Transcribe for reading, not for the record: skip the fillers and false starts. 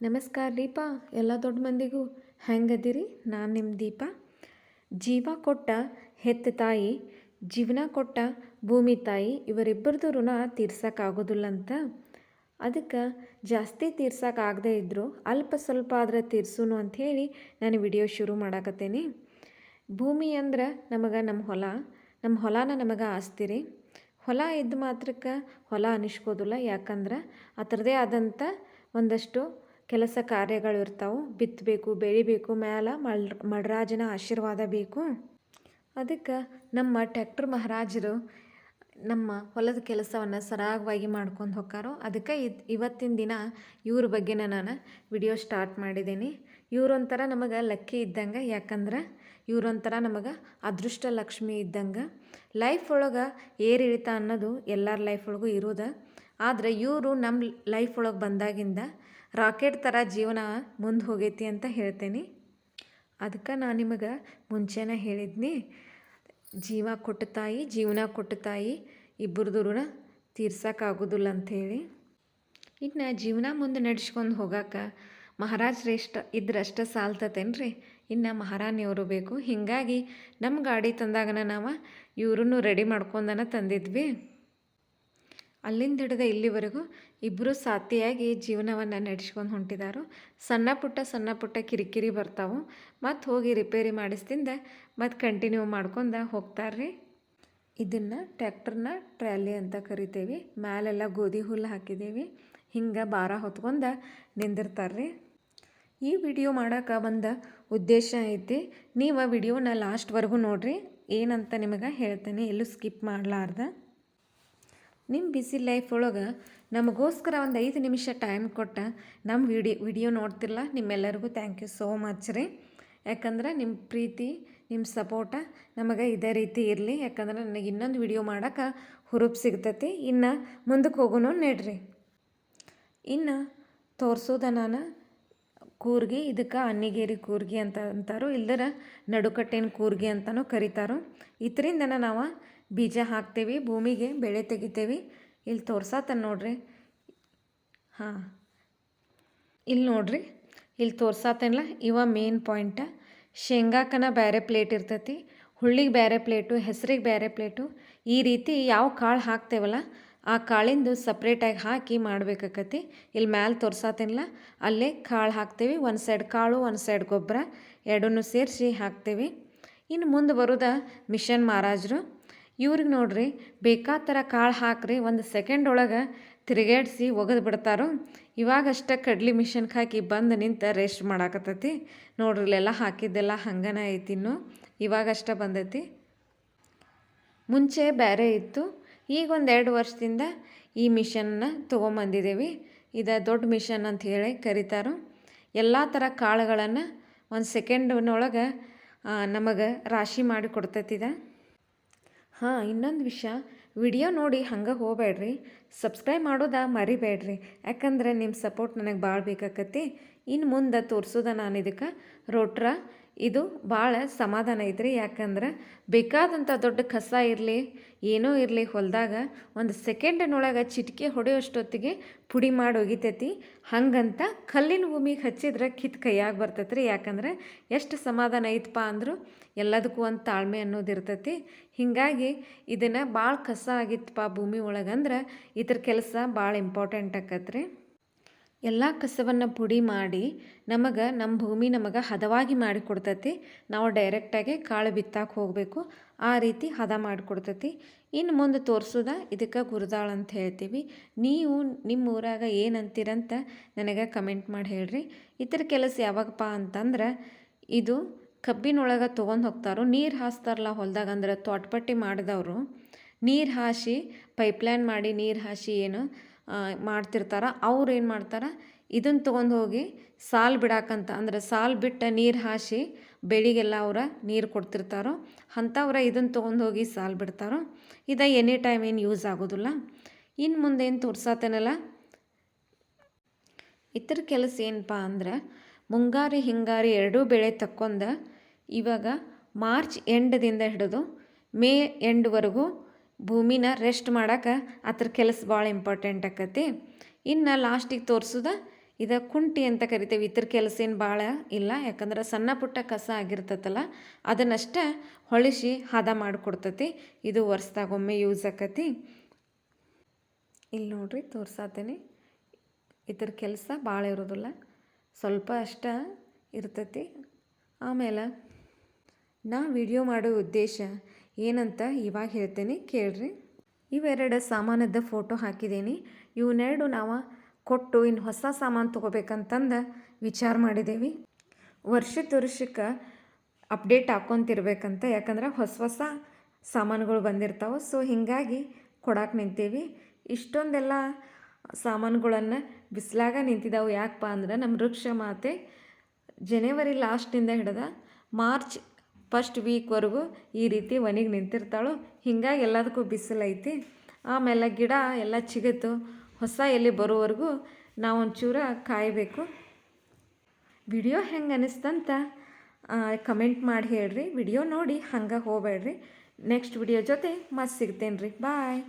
ನಮಸ್ಕಾರ ದೀಪ ಎಲ್ಲ ದೊಡ್ಡ ಮಂದಿಗೂ ಹೆಂಗದಿರಿ. ನಾನು ನಿಮ್ಮ ದೀಪ. ಜೀವ ಕೊಟ್ಟ ಹೆತ್ತ ತಾಯಿ, ಜೀವನ ಕೊಟ್ಟ ಭೂಮಿ ತಾಯಿ, ಇವರಿಬ್ಬರದು ಋಣ ತೀರ್ಸೋಕ್ಕಾಗೋದಿಲ್ಲ ಅಂತ. ಅದಕ್ಕೆ ಜಾಸ್ತಿ ತೀರ್ಸೋಕ್ಕಾಗದೇ ಇದ್ದರೂ ಅಲ್ಪ ಸ್ವಲ್ಪ ಆದ್ರೆ ತೀರ್ಸುನು ಅಂಥೇಳಿ ನಾನು ವಿಡಿಯೋ ಶುರು ಮಾಡಾಕತ್ತೇನೆ. ಭೂಮಿ ಅಂದ್ರೆ ನಮಗೆ ನಮ್ಮ ಹೊಲನ ನಮಗೆ ಆಸ್ತಿರಿ. ಹೊಲ ಇದ್ದ ಮಾತ್ರಕ್ಕೆ ಹೊಲ ಅನಿಸ್ಕೋದಿಲ್ಲ, ಯಾಕಂದ್ರೆ ಅದರದೇ ಆದಂಥ ಒಂದಷ್ಟು ಕೆಲಸ ಕಾರ್ಯಗಳು ಇರ್ತಾವೆ. ಬಿತ್ತಬೇಕು, ಬೆಳಿಬೇಕು, ಮ್ಯಾಲ ಮಡ್ರಾಜನ ಆಶೀರ್ವಾದ ಬೇಕು. ಅದಕ್ಕೆ ನಮ್ಮ ಟ್ಯಾಕ್ಟರ್ ಮಹಾರಾಜರು ನಮ್ಮ ಹೊಲದ ಕೆಲಸವನ್ನು ಸರಾಗವಾಗಿ ಮಾಡ್ಕೊಂಡು ಹೋಗ್ತಾರೋ. ಅದಕ್ಕೆ ಇವತ್ತಿನ ದಿನ ಇವ್ರ ಬಗ್ಗೆ ನಾನು ವಿಡಿಯೋ ಸ್ಟಾರ್ಟ್ ಮಾಡಿದ್ದೀನಿ. ಇವರೊಂಥರ ನಮಗೆ ಲಕ್ಕಿ ಇದ್ದಂಗೆ, ಯಾಕಂದ್ರೆ ಇವರೊಂಥರ ನಮಗೆ ಅದೃಷ್ಟ ಲಕ್ಷ್ಮಿ ಇದ್ದಂಗೆ. ಲೈಫ್ ಒಳಗೆ ಏರು ಇಳಿತ ಅನ್ನೋದು ಎಲ್ಲರ ಲೈಫ್ ಒಳಗೂ ಇರೋದು. ಆದರೆ ಇವರು ನಮ್ಮ ಲೈಫ್ ಒಳಗೆ ಬಂದಾಗಿಂದ ರಾಕೆಟ್ ಥರ ಜೀವನ ಮುಂದೆ ಹೋಗೈತಿ ಅಂತ ಹೇಳ್ತೇನೆ. ಅದಕ್ಕೆ ನಾನು ನಿಮಗೆ ಮುಂಚೆನೇ ಹೇಳಿದ್ನಿ, ಜೀವ ಕೊಟ್ಟ ತಾಯಿ, ಜೀವನ ಕೊಟ್ಟ ತಾಯಿ ಇಬ್ಬರದು ಋಣ ತೀರ್ಸೋಕ್ಕಾಗೋದಿಲ್ಲ ಅಂಥೇಳಿ. ಇನ್ನು ಜೀವನ ಮುಂದೆ ನಡೆಸ್ಕೊಂಡು ಹೋಗೋಕೆ ಮಹಾರಾಜರು ಇದ್ರಷ್ಟು ಸಾಲ್ತತೇನ್ರಿ, ಇನ್ನು ಮಹಾರಾಣಿಯವರು ಬೇಕು. ಹೀಗಾಗಿ ನಮ್ಮ ಗಾಡಿ ತಂದಾಗನ ನಾವು ಇವ್ರನ್ನೂ ರೆಡಿ ಮಾಡ್ಕೊಂಡನ ತಂದಿದ್ವಿ. ಅಲ್ಲಿಂದ ಹಿಡಿದ ಇಲ್ಲಿವರೆಗೂ ಇಬ್ಬರು ಸಾಥಿಯಾಗಿ ಜೀವನವನ್ನು ನಡೆಸ್ಕೊಂಡು ಹೊಂಟಿದಾರು. ಸಣ್ಣ ಪುಟ್ಟ ಕಿರಿಕಿರಿ ಬರ್ತಾವೆ, ಮತ್ತು ಹೋಗಿ ರಿಪೇರಿ ಮಾಡಿಸ್ದಿಂದ ಮತ್ತು ಕಂಟಿನ್ಯೂ ಮಾಡ್ಕೊಂಡು ಹೋಗ್ತಾರ್ರಿ. ಇದನ್ನು ಟ್ಯಾಕ್ಟರ್ನ ಟ್ರ್ಯಾಲಿ ಅಂತ ಕರಿತೇವೆ. ಮ್ಯಾಲೆಲ್ಲ ಗೋಧಿ ಹುಲ್ಲು ಹಾಕಿದ್ದೇವೆ. ಹಿಂಗೆ ಭಾರ ಹೊತ್ಕೊಂಡು ನಿಂದಿರ್ತಾರ್ರಿ. ಈ ವಿಡಿಯೋ ಮಾಡೋಕೆ ಒಂದು ಉದ್ದೇಶ ಐತಿ. ನೀವು ವಿಡಿಯೋನ ಲಾಸ್ಟ್ವರೆಗೂ ನೋಡಿರಿ, ಏನಂತ ನಿಮಗೆ ಹೇಳ್ತೇನೆ, ಎಲ್ಲೂ ಸ್ಕಿಪ್ ಮಾಡಲಾರ್ದ. ನಿಮ್ಮ ಬಿಸಿ ಲೈಫ್ ಒಳಗೆ ನಮಗೋಸ್ಕರ ಒಂದು 5 ನಿಮಿಷ ಟೈಮ್ ಕೊಟ್ಟ ನಮ್ಮ ವಿಡಿಯೋ ನೋಡ್ತಿರಲ್ಲ, ನಿಮ್ಮೆಲ್ಲರಿಗೂ ಥ್ಯಾಂಕ್ ಯು ಸೋ ಮಚ್ ರೀ. ಯಾಕಂದ್ರೆ ನಿಮ್ಮ ಪ್ರೀತಿ, ನಿಮ್ಮ ಸಪೋರ್ಟ ನಮಗೆ ಇದೇ ರೀತಿ ಇರಲಿ. ಯಾಕಂದ್ರೆ ನನಗೆ ಇನ್ನೊಂದು ವಿಡಿಯೋ ಮಾಡೋಕೆ ಹುರುಪು ಸಿಗ್ತೈತಿ. ಇನ್ನು ಮುಂದಕ್ಕೆ ಹೋಗೋಣ ನಡ್ರಿ. ಇನ್ನು ತೋರಿಸೋದ ನಾನು ಕೂರ್ಗಿ, ಇದಕ್ಕೆ ಅನ್ನಿಗೇರಿ ಕೂರ್ಗಿ ಅಂತ ಅಂತಾರೋ, ಇಲ್ದರ ನಡುಕಟ್ಟಿನ ಕೂರ್ಗಿ ಅಂತಲೂ ಕರೀತಾರೋ. ಇದರಿಂದ ನಾವು ಬೀಜ ಹಾಕ್ತೇವೆ, ಭೂಮಿಗೆ ಬೆಳೆ ತೆಗಿತೇವೆ. ಇಲ್ಲಿ ತೋರ್ಸಾತನ ನೋಡ್ರಿ. ಹಾಂ, ಇಲ್ಲಿ ನೋಡ್ರಿ, ಇಲ್ಲಿ ತೋರ್ಸಾತನಲ್ಲ, ಇವ ಮೇನ್ ಪಾಯಿಂಟ. ಶೇಂಗಾಕನ ಬೇರೆ ಪ್ಲೇಟ್ ಇರ್ತೈತಿ, ಹುಳ್ಳಿಗೆ ಬೇರೆ ಪ್ಲೇಟು, ಹೆಸರಿಗೆ ಬೇರೆ ಪ್ಲೇಟು. ಈ ರೀತಿ ಯಾವ ಕಾಳು ಹಾಕ್ತೇವಲ್ಲ ಆ ಕಾಳಿಂದು ಸಪ್ರೇಟಾಗಿ ಹಾಕಿ ಮಾಡಬೇಕಾಕತಿ. ಇಲ್ಲಿ ಮ್ಯಾಲೆ ತೋರ್ಸಾತೇನಲ್ಲ, ಅಲ್ಲೇ ಕಾಳು ಹಾಕ್ತೇವೆ. ಒಂದು ಸೈಡ್ ಕಾಳು, ಒಂದು ಸೈಡ್ ಗೊಬ್ಬರ, ಎರಡನ್ನೂ ಸೇರಿಸಿ ಹಾಕ್ತೇವೆ. ಇನ್ನು ಮುಂದೆ ಬರೋದ ಮಿಷನ್ ಮಹಾರಾಜರು. ಇವ್ರಿಗೆ ನೋಡ್ರಿ, ಬೇಕಾದ ಥರ ಕಾಳು ಹಾಕ್ರಿ, ಒಂದು ಸೆಕೆಂಡ್ ಒಳಗೆ ತಿರುಗಾಡಿಸಿ ಒಗೆದು ಬಿಡ್ತಾರೋ. ಇವಾಗಷ್ಟೇ ಕಡ್ಲಿ ಮಿಷನ್ಗೆ ಹಾಕಿ ಬಂದು ನಿಂತು ರೆಸ್ಟ್ ಮಾಡಾಕತ್ತೈತಿ ನೋಡ್ರಿ. ಇಲ್ಲೆಲ್ಲ ಹಾಕಿದ್ದೆಲ್ಲ ಹಂಗನ ಐತಿ, ಇನ್ನು ಇವಾಗಷ್ಟೇ ಬಂದೈತಿ. ಮುಂಚೆ ಬೇರೆ ಇತ್ತು, ಈಗ ಒಂದು 2 ವರ್ಷದಿಂದ ಈ ಮಿಷನ್ನ ತೊಗೊಂಬಂದಿದ್ದೇವೆ. ಇದು ದೊಡ್ಡ ಮಿಷನ್ ಅಂತ ಹೇಳಿ ಕರೀತಾರೋ. ಎಲ್ಲ ಥರ ಕಾಳುಗಳನ್ನು ಒಂದು ಸೆಕೆಂಡಿನೊಳಗೆ ನಮಗೆ ರಾಶಿ ಮಾಡಿ ಕೊಡ್ತೈತಿದೆ. ಹಾಂ, ಇನ್ನೊಂದು ವಿಷಯ, ವಿಡಿಯೋ ನೋಡಿ ಹಂಗೆ ಹೋಗಬೇಡ್ರಿ, ಸಬ್ಸ್ಕ್ರೈಬ್ ಮಾಡೋದ ಮರಿಬೇಡ್ರಿ. ಯಾಕಂದ್ರೆ ನಿಮ್ಮ ಸಪೋರ್ಟ್ ನನಗೆ ಭಾಳ ಬೇಕಾಕತಿ. ಇನ್ನು ಮುಂದೆ ತೋರಿಸೋದ ನಾನು ಇದಕ್ಕೆ ರೋಟ್ರ. ಇದು ಭಾಳ ಸಮಾಧಾನ ಐತ್ರಿ. ಯಾಕಂದ್ರೆ ಬೇಕಾದಂಥ ದೊಡ್ಡ ಕಸ ಇರಲಿ, ಏನೋ ಇರಲಿ, ಹೊಲದಾಗ ಒಂದು ಸೆಕೆಂಡಿನೊಳಗೆ ಚಿಟಿಕೆ ಹೊಡೆಯೋಷ್ಟೊತ್ತಿಗೆ ಪುಡಿ ಮಾಡಿ ಒಗಿತೈತಿ. ಹಾಗಂತ ಕಲ್ಲಿನ ಭೂಮಿಗೆ ಹಚ್ಚಿದ್ರೆ ಕಿತ್ತು ಕೈಯಾಗ ಬರ್ತೈತ್ರಿ. ಯಾಕಂದ್ರೆ ಎಷ್ಟು ಸಮಾಧಾನ ಐತಪ್ಪ ಅಂದರೂ ಎಲ್ಲದಕ್ಕೂ ಒಂದು ತಾಳ್ಮೆ ಅನ್ನೋದು ಇರ್ತೈತಿ. ಹೀಗಾಗಿ ಇದನ್ನು ಭಾಳ ಕಸ ಆಗಿತ್ತಪ್ಪ ಭೂಮಿ ಒಳಗಂದ್ರೆ ಇದ್ರ ಕೆಲಸ ಭಾಳ ಇಂಪಾರ್ಟೆಂಟ್ ಆಕತ್ರಿ. ಎಲ್ಲ ಕಸವನ್ನು ಪುಡಿ ಮಾಡಿ ನಮ್ಮ ಭೂಮಿ ನಮಗೆ ಹದವಾಗಿ ಮಾಡಿಕೊಡ್ತೈತಿ. ನಾವು ಡೈರೆಕ್ಟಾಗಿ ಕಾಳು ಬಿತ್ತಾಕೆ ಹೋಗಬೇಕು, ಆ ರೀತಿ ಹದ ಮಾಡಿಕೊಡ್ತೈತಿ. ಇನ್ನು ಮುಂದೆ ತೋರಿಸೋದ ಇದಕ್ಕೆ ಗುರುದಾಳ ಅಂತ ಹೇಳ್ತೀವಿ. ನೀವು ನಿಮ್ಮ ಊರಾಗ ಏನಂತೀರಂತ ನನಗೆ ಕಮೆಂಟ್ ಮಾಡಿ ಹೇಳ್ರಿ. ಇತರ ಕೆಲಸ ಯಾವಾಗಪ್ಪ ಅಂತಂದ್ರೆ, ಇದು ಕಬ್ಬಿನೊಳಗೆ ತೊಗೊಂಡು ಹೋಗ್ತಾರೋ. ನೀರು ಹಾಸ್ತಾರಲ್ಲ ಹೊಲದಾಗ, ಅಂದ್ರೆ ತೋಟಪಟ್ಟಿ ಮಾಡಿದವರು ನೀರು ಹಾಸಿ, ಪೈಪ್ಲೈನ್ ಮಾಡಿ ನೀರು ಹಾಸಿ ಏನು ಮಾಡ್ತಿರ್ತಾರ. ಅವ್ರು ಏನು ಮಾಡ್ತಾರೆ, ಇದನ್ನು ತೊಗೊಂಡು ಹೋಗಿ ಸಾಲು ಬಿಡಾಕಂತ, ಅಂದ್ರೆ ಸಾಲು ಬಿಟ್ಟು ನೀರು ಹಾಸಿ ಬೆಳಿಗ್ಗೆಲ್ಲ ಅವ್ರ ನೀರು ಕೊಡ್ತಿರ್ತಾರೋ. ಅಂಥವ್ರ ಇದನ್ನು ತೊಗೊಂಡು ಹೋಗಿ ಸಾಲು ಬಿಡ್ತಾರೋ. ಇದು ಎನಿ ಟೈಮ್ ಏನು ಯೂಸ್ ಆಗೋದಿಲ್ಲ. ಇನ್ನು ಮುಂದೆ ಏನು ತೋರ್ಸಾತೇನಲ್ಲ, ಇತರ ಕೆಲಸ ಏನಪ್ಪ ಅಂದ್ರೆ, ಮುಂಗಾರಿ ಹಿಂಗಾರಿ ಎರಡೂ ಬೆಳೆ ತಕ್ಕೊಂಡು ಇವಾಗ ಮಾರ್ಚ್ ಎಂಡದಿಂದ ಹಿಡಿದು ಮೇ ಎಂಡ್ವರೆಗೂ ಭೂಮಿನ ರೆಸ್ಟ್ ಮಾಡೋಕೆ ಅದ್ರ ಕೆಲಸ ಭಾಳ ಇಂಪಾರ್ಟೆಂಟ್ ಆಕತಿ. ಇನ್ನು ಲಾಸ್ಟಿಗೆ ತೋರಿಸೋದ ಇದು ಕುಂಟಿ ಅಂತ ಕರಿತೇವೆ. ಇದ್ರ ಕೆಲಸ ಏನು ಭಾಳ ಇಲ್ಲ, ಯಾಕಂದ್ರೆ ಸಣ್ಣ ಪುಟ್ಟ ಕಸ ಆಗಿರ್ತೈತಲ್ಲ ಅದನ್ನಷ್ಟೇ ಹೊಳಿಸಿ ಹದ ಮಾಡಿಕೊಡ್ತೈತಿ. ಇದು ವರ್ಷದಾಗೊಮ್ಮೆ ಯೂಸ್ ಆಕತಿ. ಇಲ್ಲಿ ನೋಡ್ರಿ ತೋರ್ಸಾತೇನೆ. ಇದ್ರ ಕೆಲಸ ಭಾಳ ಇರೋದಿಲ್ಲ, ಸ್ವಲ್ಪ ಅಷ್ಟ ಇರ್ತೈತಿ. ಆಮೇಲೆ ನಾ ವಿಡಿಯೋ ಮಾಡೋ ಉದ್ದೇಶ ಏನಂತ ಇವಾಗ ಹೇಳ್ತೇನೆ ಕೇಳ್ರಿ. ಇವೆರಡು ಸಾಮಾನದ ಫೋಟೋ ಹಾಕಿದ್ದೀನಿ. ಇವನ್ನೆರಡು ನಾವು ಕೊಟ್ಟು ಇನ್ನು ಹೊಸ ಸಾಮಾನು ತೊಗೋಬೇಕಂತಂದು ವಿಚಾರ ಮಾಡಿದ್ದೇವೆ. ವರ್ಷಕ್ಕೆ ಅಪ್ಡೇಟ್ ಹಾಕ್ಕೊತಿರ್ಬೇಕಂತ, ಯಾಕಂದ್ರೆ ಹೊಸ ಸಾಮಾನುಗಳು ಬಂದಿರ್ತಾವೆ. ಸೊ ಹೀಗಾಗಿ ಕೊಡಕ್ಕೆ ನಿಂತೀವಿ. ಇಷ್ಟೊಂದೆಲ್ಲ ಸಾಮಾನುಗಳನ್ನು ಬಿಸಿಲಾಗ ನಿಂತಿದ್ದಾವೆ. ಯಾಕಪ್ಪ ಅಂದ್ರೆ ನಮ್ಮ ವೃಕ್ಷ ಮಾತೆ ಜನವರಿ ಲಾಸ್ಟಿಂದ ಹಿಡ್ದು ಮಾರ್ಚ್ ಫಸ್ಟ್ ವೀಕ್ವರೆಗೂ ಈ ರೀತಿ ಒಣಗಿ ನಿಂತಿರ್ತಾಳು. ಹೀಗಾಗಿ ಎಲ್ಲದಕ್ಕೂ ಬಿಸಿಲೈತಿ. ಆಮೇಲೆ ಗಿಡ ಎಲ್ಲ ಚಿಗುತ್ತು ಹೊಸ ಎಲೆ ಬರೋವರೆಗೂ ನಾವು ಒಂಚೂರು ಕಾಯಬೇಕು. ವಿಡಿಯೋ ಹೆಂಗೆ ಅನ್ನಿಸ್ತಂತ ಕಮೆಂಟ್ ಮಾಡಿ ಹೇಳ್ರಿ. ವಿಡಿಯೋ ನೋಡಿ ಹಂಗೆ ಹೋಗಬೇಡ್ರಿ. ನೆಕ್ಸ್ಟ್ ವಿಡಿಯೋ ಜೊತೆ ಮತ್ತೆ ಸಿಗ್ತೇನೆ ರೀ. ಬಾಯ್.